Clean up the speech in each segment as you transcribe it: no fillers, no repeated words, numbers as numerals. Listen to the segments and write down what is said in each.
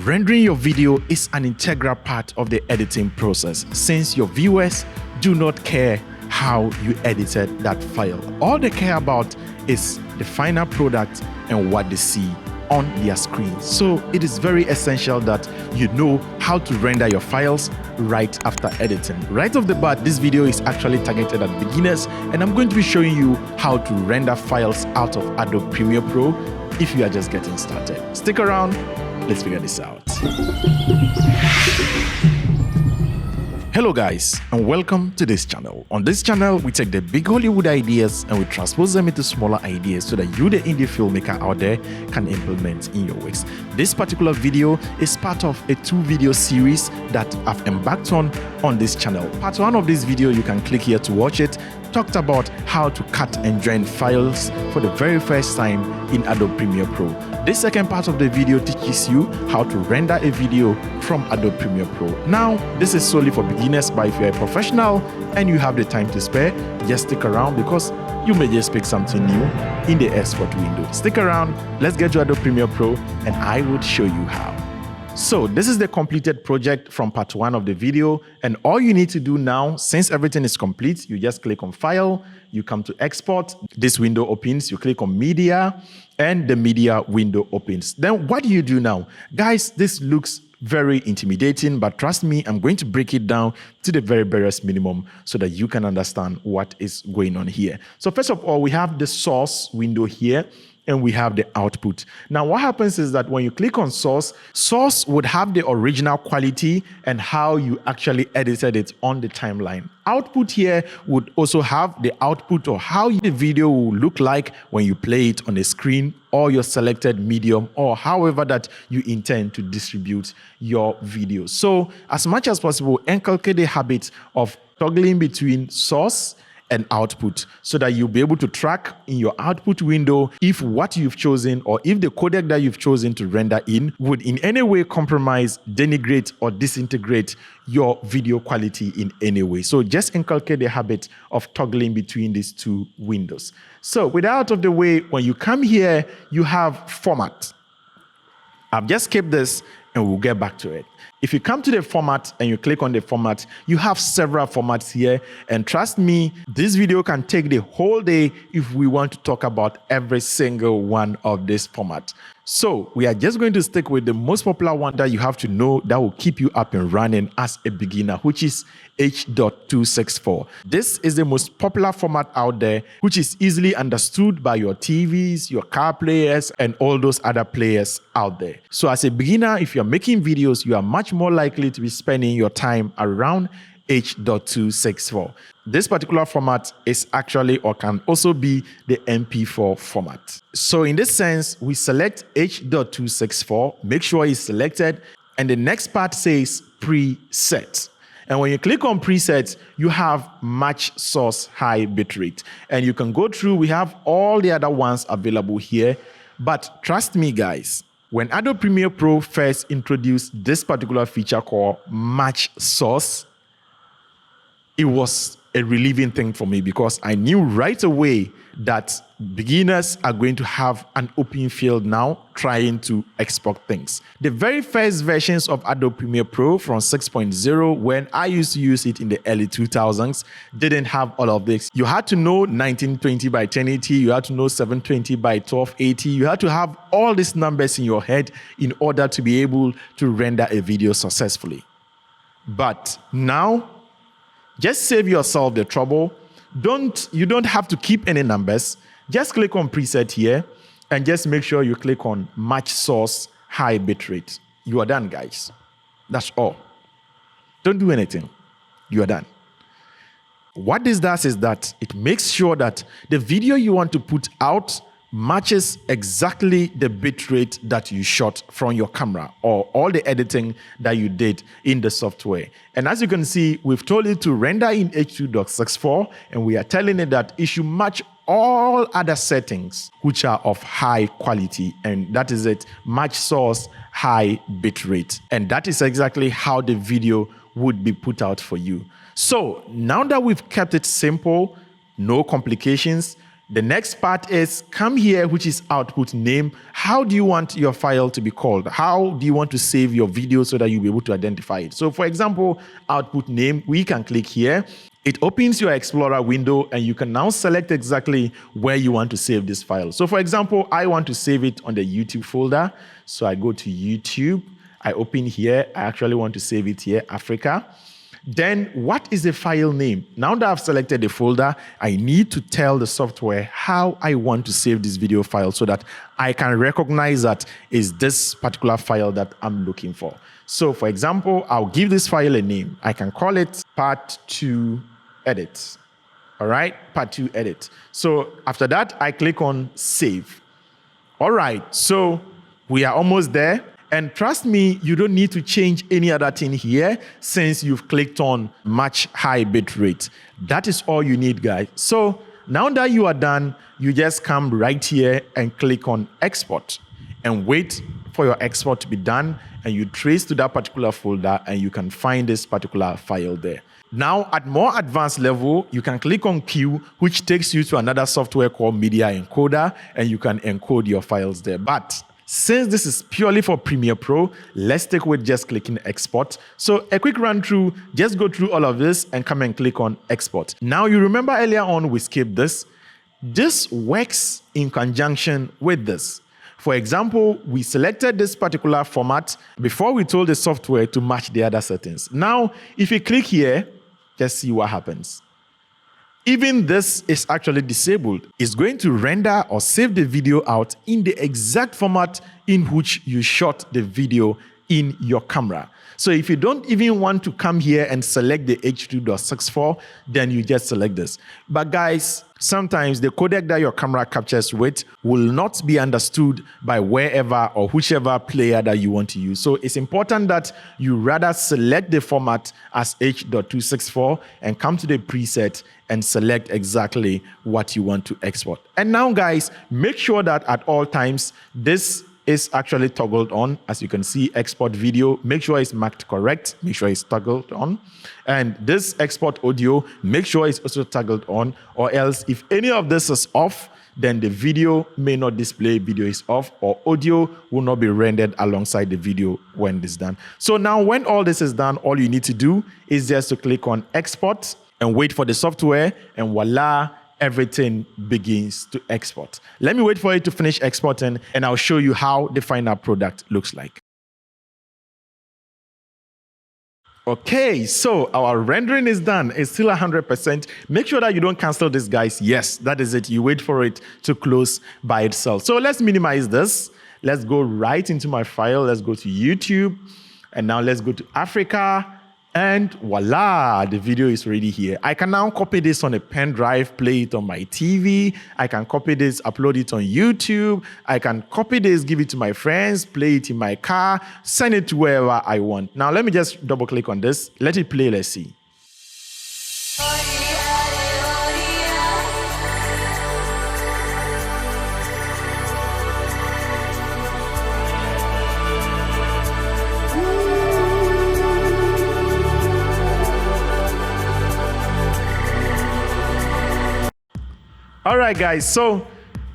Rendering your video is an integral part of the editing process since your viewers do not care how you edited that file. All they care about is the final product and what they see on their screen. So it is very essential that you know how to render your files right after editing. Right off the bat, this video is actually targeted at beginners, and I'm going to be showing you how to render files out of Adobe Premiere Pro if you are just getting started. Stick around, let's figure this out. Hello guys, and welcome to this channel. On this channel, we take the big Hollywood ideas and we transpose them into smaller ideas so that you, the indie filmmaker out there, can implement in your works. This particular video is part of a 2-video series that I've embarked on this channel. Part 1 of this video, you can click here to watch it, talked about how to cut and join files for the very first time in Adobe Premiere Pro. This second part of the video teaches you how to render a video from Adobe Premiere Pro. Now, this is solely for beginners, but if you're a professional and you have the time to spare, just stick around because you may just pick something new in the export window. Stick around, let's get to Adobe Premiere Pro and I will show you how. So this is the completed project from part 1 of the video, and all you need to do now, since everything is complete, you just click on File, you come to Export, this window opens, you click on Media, and the media window opens. Then what do you do now? Guys, this looks very intimidating, but trust me, I'm going to break it down to the very barest minimum so that you can understand what is going on here. So first of all, we have the source window here, and we have the output. Now, what happens is that when you click on source would have the original quality and how you actually edited it on the timeline. Output here would also have the output or how the video will look like when you play it on a screen or your selected medium or however that you intend to distribute your video. So as much as possible, inculcate the habit of toggling between source and output so that you'll be able to track in your output window if what you've chosen or if the codec that you've chosen to render in would in any way compromise, denigrate, or disintegrate your video quality in any way. So just inculcate the habit of toggling between these 2 windows. So with that out of the way, when you come here, you have format. I've just kept this and we'll get back to it. If you come to the format and you click on the format, you have several formats here. And trust me, this video can take the whole day if we want to talk about every single one of this format. So we are just going to stick with the most popular one that you have to know that will keep you up and running as a beginner, which is H.264. This is the most popular format out there, which is easily understood by your TVs, your car players, and all those other players out there. So as a beginner, if you're making videos, you are much more likely to be spending your time around H.264. This particular format is actually or can also be the MP4 format. So in this sense, we select H.264, make sure it's selected, and the next part says preset. And when you click on presets, you have match source high bitrate. And you can go through, we have all the other ones available here. But trust me, guys, when Adobe Premiere Pro first introduced this particular feature called match source, it was a relieving thing for me because I knew right away that beginners are going to have an open field now trying to export things. The very first versions of Adobe Premiere Pro from 6.0, when I used to use it in the early 2000s, didn't have all of this. You had to know 1920 by 1080, you had to know 720 by 1280, you had to have all these numbers in your head in order to be able to render a video successfully. But now, just save yourself the trouble. You don't have to keep any numbers. Just click on preset here and just make sure you click on match source high bitrate. You are done, guys. That's all. Don't do anything. You are done. What this does is that it makes sure that the video you want to put out matches exactly the bitrate that you shot from your camera or all the editing that you did in the software. And as you can see, we've told it to render in H.264, and we are telling it that it should match all other settings which are of high quality, and that is it, match source high bitrate. And that is exactly how the video would be put out for you. So now that we've kept it simple, no complications, The next part is come here, which is output name. How do you want your file to be called? How do you want to save your video so that you'll be able to identify it? So for example, output name, we can click here. It opens your Explorer window and you can now select exactly where you want to save this file. So for example, I want to save it on the YouTube folder. So I go to YouTube, I open here. I actually want to save it here, Africa. Then what is the file name? Now that I've selected the folder, I need to tell the software how I want to save this video file so that I can recognize that is this particular file that I'm looking for. So for example, I'll give this file a name. I can call it part 2 edit. All right, part 2 edit. So after that, I click on save. All right, so we are almost there. And trust me, you don't need to change any other thing here since you've clicked on match high bit rate. That is all you need, guys. So now that you are done, you just come right here and click on export and wait for your export to be done. And you trace to that particular folder and you can find this particular file there. Now, at more advanced level, you can click on Q, which takes you to another software called Media Encoder, and you can encode your files there. But since this is purely for Premiere Pro, let's take with just clicking export. So a quick run through, just go through all of this and come and click on export. Now you remember earlier on we skipped this. This works in conjunction with this. For example, we selected this particular format before we told the software to match the other settings. Now, if you click here, just see what happens. Even this is actually disabled. It's going to render or save the video out in the exact format in which you shot the video in your camera. So if you don't even want to come here and select the H.2.64, then you just select this. But guys, sometimes the codec that your camera captures with will not be understood by wherever or whichever player that you want to use. So it's important that you rather select the format as H.264 and come to the preset and select exactly what you want to export. And now guys, make sure that at all times this is actually toggled on. As you can see, export video, make sure it's marked correct, make sure it's toggled on. And this export audio, make sure it's also toggled on, or else if any of this is off, then the video may not display, video is off, or audio will not be rendered alongside the video when this is done. So now when all this is done, all you need to do is just to click on export and wait for the software, and voila, everything begins to export. Let me wait for it to finish exporting and I'll show you how the final product looks like. Okay, so our rendering is done. It's still 100%. Make sure that you don't cancel this, guys. Yes, that is it. You wait for it to close by itself. So let's minimize this. Let's go right into my file. Let's go to YouTube. And now let's go to Africa. And voila, the video is already here. I can now copy this on a pen drive, play it on my TV. I can copy this, upload it on YouTube. I can copy this, give it to my friends, play it in my car, send it to wherever I want. Now, let me just double click on this. Let it play, let's see. All right, guys, so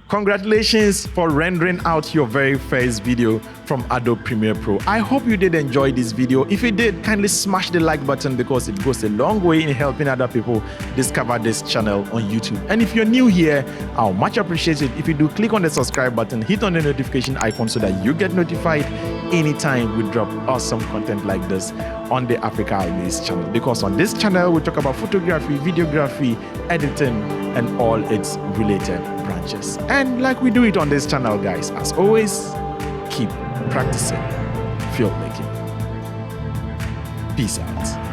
congratulations for rendering out your very first video from Adobe Premiere Pro. I hope you did enjoy this video. If you did, kindly smash the like button because it goes a long way in helping other people discover this channel on YouTube. And if you're new here, I'll much appreciate it if you do click on the subscribe button, hit on the notification icon so that you get notified anytime we drop awesome content like this on the Africa Ideas channel. Because on this channel, we talk about photography, videography, editing, and all its related branches. And like we do it on this channel, guys, as always, keep practicing filmmaking. Peace out.